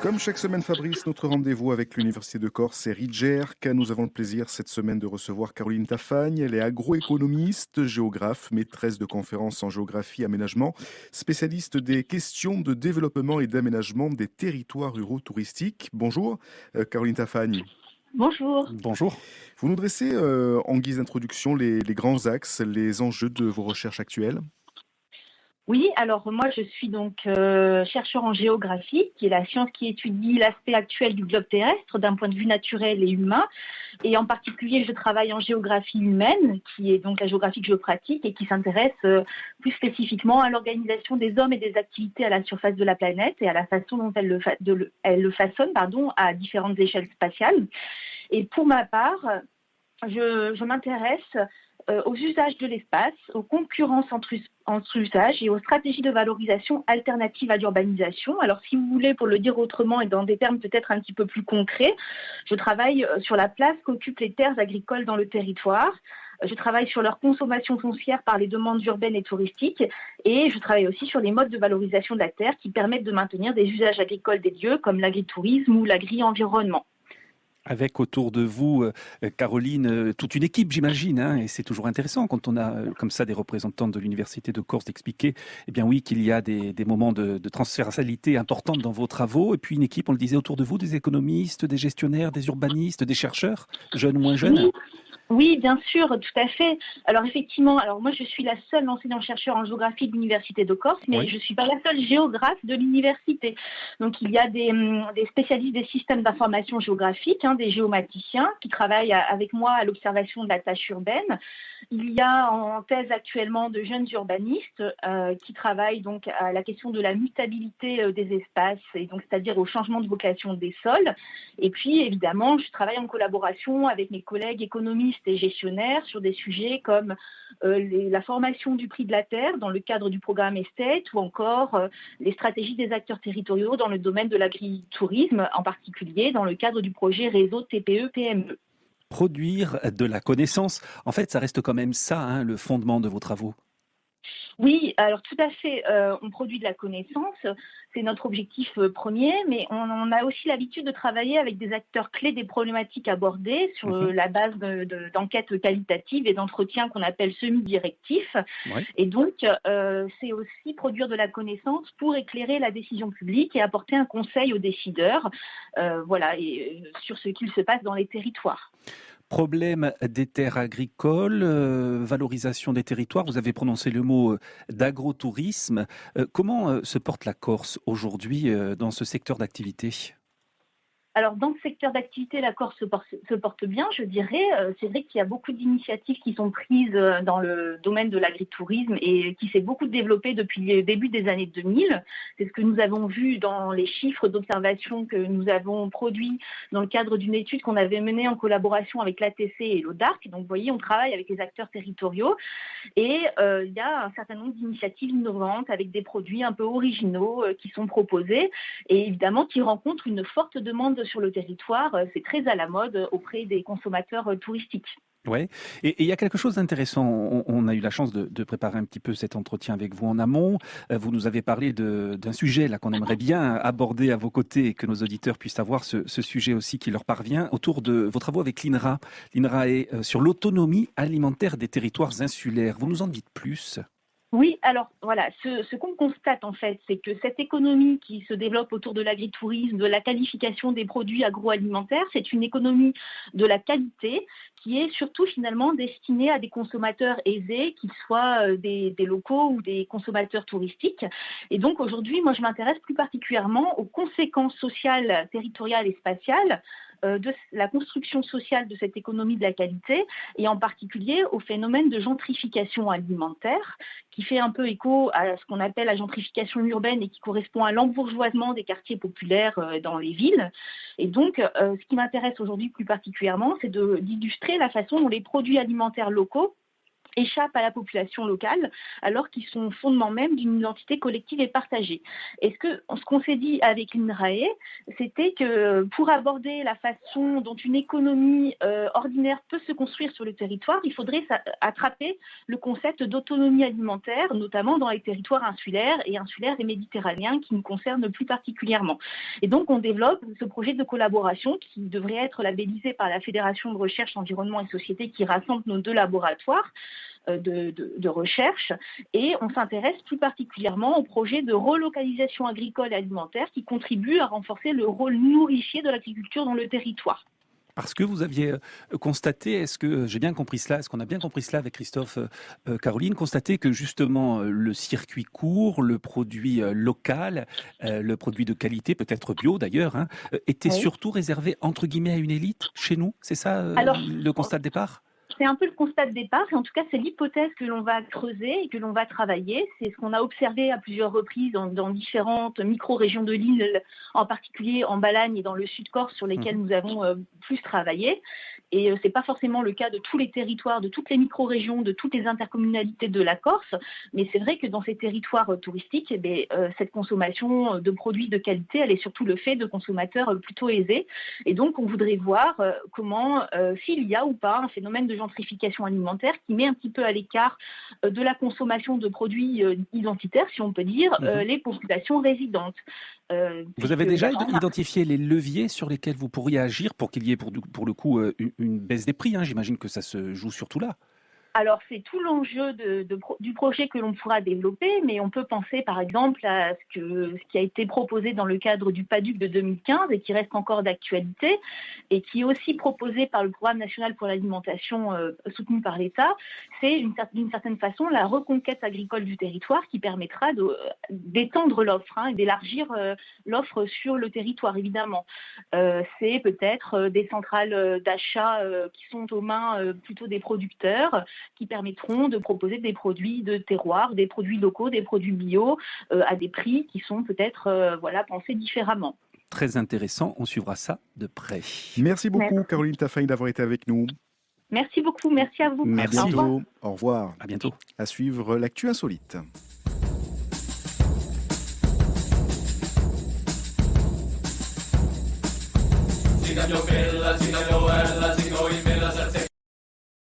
Comme chaque semaine, Fabrice, notre rendez-vous avec l'Université de Corse et Ridger, nous avons le plaisir cette semaine de recevoir Caroline Tafagne. Elle est agroéconomiste, géographe, maîtresse de conférences en géographie et aménagement, spécialiste des questions de développement et d'aménagement des territoires ruraux touristiques. Bonjour, Caroline Tafagne. Bonjour. Bonjour. Vous nous dressez en guise d'introduction les grands axes, les enjeux de vos recherches actuelles. Oui, alors moi je suis donc chercheur en géographie, qui est la science qui étudie l'aspect actuel du globe terrestre d'un point de vue naturel et humain. Et en particulier, je travaille en géographie humaine, qui est donc la géographie que je pratique et qui s'intéresse plus spécifiquement à l'organisation des hommes et des activités à la surface de la planète et à la façon dont elle le façonne à différentes échelles spatiales. Et pour ma part, je m'intéresse aux usages de l'espace, aux concurrences entre usages et aux stratégies de valorisation alternatives à l'urbanisation. Alors, si vous voulez, pour le dire autrement et dans des termes peut-être un petit peu plus concrets, je travaille sur la place qu'occupent les terres agricoles dans le territoire. Je travaille sur leur consommation foncière par les demandes urbaines et touristiques et je travaille aussi sur les modes de valorisation de la terre qui permettent de maintenir des usages agricoles des lieux comme l'agritourisme ou l'agri-environnement. Avec autour de vous, Caroline, toute une équipe, j'imagine, hein, et c'est toujours intéressant quand on a comme ça des représentants de l'Université de Corse d'expliquer, eh bien oui, qu'il y a des moments de transversalité importante dans vos travaux, et puis une équipe, on le disait, autour de vous, des économistes, des gestionnaires, des urbanistes, des chercheurs, jeunes ou moins jeunes. Oui, oui, bien sûr, tout à fait. Alors effectivement, moi je suis la seule enseignante-chercheur en géographie de l'Université de Corse, mais Oui. je ne suis pas la seule géographe de l'université. Donc il y a des spécialistes des systèmes d'information géographique, des géomaticiens qui travaillent avec moi à l'observation de la tâche urbaine. Il y a en thèse actuellement de jeunes urbanistes qui travaillent donc à la question de la mutabilité des espaces, et donc c'est-à-dire au changement de vocation des sols. Et puis évidemment, je travaille en collaboration avec mes collègues économistes et gestionnaires sur des sujets comme la formation du prix de la terre dans le cadre du programme Estate ou encore les stratégies des acteurs territoriaux dans le domaine de l'agritourisme, en particulier dans le cadre du projet réseau TPE-PME. Produire de la connaissance, en fait, ça reste quand même ça, hein, le fondement de vos travaux. Oui, alors tout à fait, on produit de la connaissance, c'est notre objectif premier, mais on a aussi l'habitude de travailler avec des acteurs clés des problématiques abordées sur Mhm. la base d'enquêtes qualitatives et d'entretiens qu'on appelle semi-directifs. Ouais. Et donc, c'est aussi produire de la connaissance pour éclairer la décision publique et apporter un conseil aux décideurs, sur ce qu'il se passe dans les territoires. Problème des terres agricoles, valorisation des territoires. Vous avez prononcé le mot d'agrotourisme. Comment se porte la Corse aujourd'hui dans ce secteur d'activité? Alors, dans le secteur d'activité, la Corse se porte bien, je dirais. C'est vrai qu'il y a beaucoup d'initiatives qui sont prises dans le domaine de l'agritourisme et qui s'est beaucoup développé depuis le début des années 2000. C'est ce que nous avons vu dans les chiffres d'observation que nous avons produits dans le cadre d'une étude qu'on avait menée en collaboration avec l'ATC et l'ODARC. Donc, vous voyez, on travaille avec les acteurs territoriaux et il y a un certain nombre d'initiatives innovantes avec des produits un peu originaux qui sont proposés et évidemment qui rencontrent une forte demande sur le territoire. C'est très à la mode auprès des consommateurs touristiques. Ouais. Et il y a quelque chose d'intéressant. On a eu la chance de préparer un petit peu cet entretien avec vous en amont. Vous nous avez parlé d'un sujet là qu'on aimerait bien aborder à vos côtés et que nos auditeurs puissent avoir ce sujet aussi qui leur parvient autour de vos travaux avec l'INRA. L'INRA est sur l'autonomie alimentaire des territoires insulaires. Vous nous en dites plus? Oui, alors voilà, ce qu'on constate en fait, c'est que cette économie qui se développe autour de l'agritourisme, de la qualification des produits agroalimentaires, c'est une économie de la qualité qui est surtout finalement destinée à des consommateurs aisés, qu'ils soient des locaux ou des consommateurs touristiques. Et donc aujourd'hui, moi je m'intéresse plus particulièrement aux conséquences sociales, territoriales et spatiales de la construction sociale de cette économie de la qualité et en particulier au phénomène de gentrification alimentaire qui fait un peu écho à ce qu'on appelle la gentrification urbaine et qui correspond à l'embourgeoisement des quartiers populaires dans les villes. Et donc, ce qui m'intéresse aujourd'hui plus particulièrement, c'est d'illustrer la façon dont les produits alimentaires locaux échappent à la population locale, alors qu'ils sont au fondement même d'une identité collective et partagée. Et ce qu'on s'est dit avec l'INRAE, c'était que pour aborder la façon dont une économie ordinaire peut se construire sur le territoire, il faudrait attraper le concept d'autonomie alimentaire, notamment dans les territoires insulaires et méditerranéens qui nous concernent plus particulièrement. Et donc, on développe ce projet de collaboration qui devrait être labellisé par la Fédération de recherche, environnement et société qui rassemble nos 2 laboratoires de recherche, et on s'intéresse plus particulièrement au projet de relocalisation agricole et alimentaire qui contribue à renforcer le rôle nourricier de l'agriculture dans le territoire. Parce que vous aviez constaté, est-ce que j'ai bien compris cela, est-ce qu'on a bien compris cela avec Christophe, Caroline, constaté que justement le circuit court, le produit local, le produit de qualité, peut-être bio d'ailleurs, était surtout réservé entre guillemets à une élite chez nous, c'est ça le constat de départ ? C'est un peu le constat de départ, et en tout cas c'est l'hypothèse que l'on va creuser et que l'on va travailler. C'est ce qu'on a observé à plusieurs reprises dans différentes micro-régions de l'île, en particulier en Balagne et dans le Sud-Corse, sur lesquelles nous avons plus travaillé. Et c'est pas forcément le cas de tous les territoires, de toutes les micro-régions, de toutes les intercommunalités de la Corse, mais c'est vrai que dans ces territoires touristiques, cette consommation de produits de qualité, elle est surtout le fait de consommateurs plutôt aisés. Et donc on voudrait voir comment, s'il y a ou pas un phénomène de gentrification alimentaire qui met un petit peu à l'écart de la consommation de produits identitaires, si on peut dire, les populations résidentes. Vous avez déjà identifié les leviers sur lesquels vous pourriez agir pour qu'il y ait pour le coup une baisse des prix, j'imagine que ça se joue surtout là. Alors, c'est tout l'enjeu du projet que l'on pourra développer, mais on peut penser par exemple à ce qui a été proposé dans le cadre du PADUC de 2015 et qui reste encore d'actualité et qui est aussi proposé par le Programme national pour l'alimentation soutenu par l'État. C'est d'une certaine façon la reconquête agricole du territoire qui permettra d'étendre l'offre et d'élargir l'offre sur le territoire, évidemment. C'est peut-être des centrales d'achat qui sont aux mains plutôt des producteurs, qui permettront de proposer des produits de terroir, des produits locaux, des produits bio, à des prix qui sont peut-être pensés différemment. Très intéressant, on suivra ça de près. Merci beaucoup Caroline Tafagne d'avoir été avec nous. Merci beaucoup, merci à vous. Merci. À bientôt. Au revoir. À bientôt. À suivre l'actu insolite. Sina mio bella, sina mio